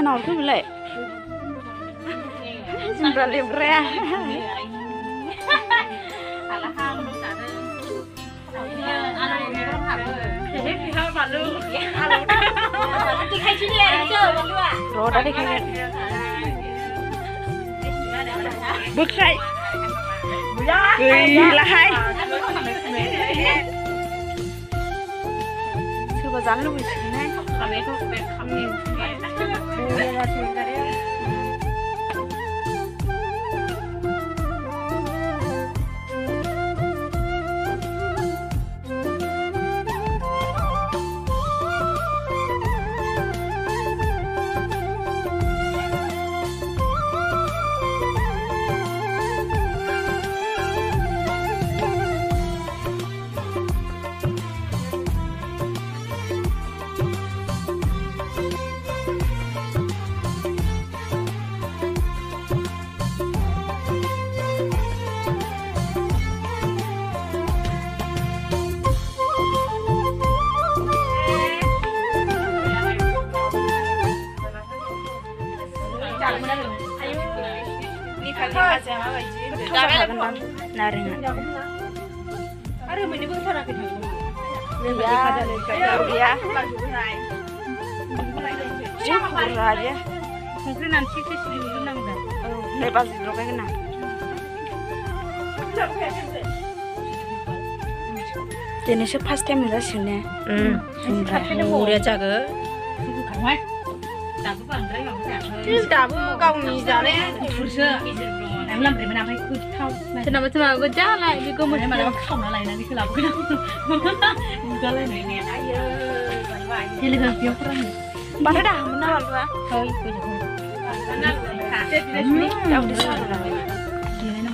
nào cứ lại chúng ta liệp ra rồi đã đi khai bước dậy cười là hay chưa bao rắn luôn này Ini sih first time kita sini. Udah jaga. Tabu kau ni jalan. Em làm để mà làm hay cứ thao. Thế nào mà có giá lại vì có một mà nó không là lại là đi cứ làm cái đó. Có lên này nè. Thế là phiếu không? Bạn đã đào mình nào rồi? Thôi, bây giờ thôi. Đâu đi sao rồi? Đi lấy nó.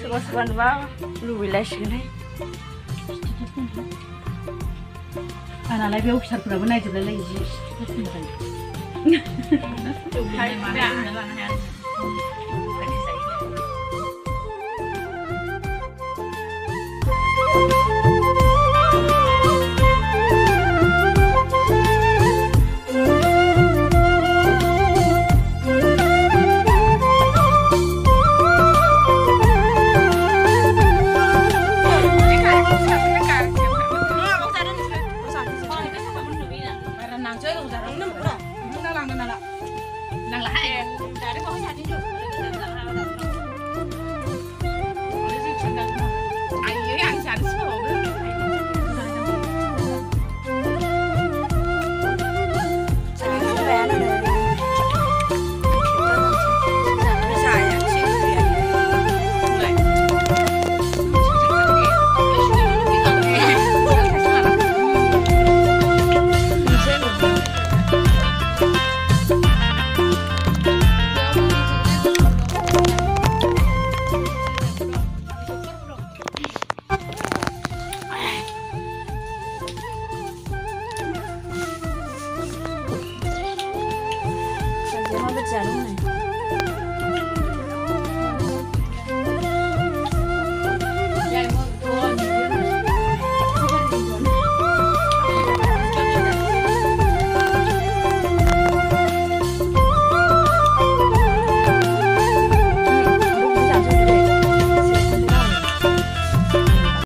Sebuah wow, lu wilayah sini. Anak lagi aku besar berapa naik jadi lagi. Jangan berjalan nih.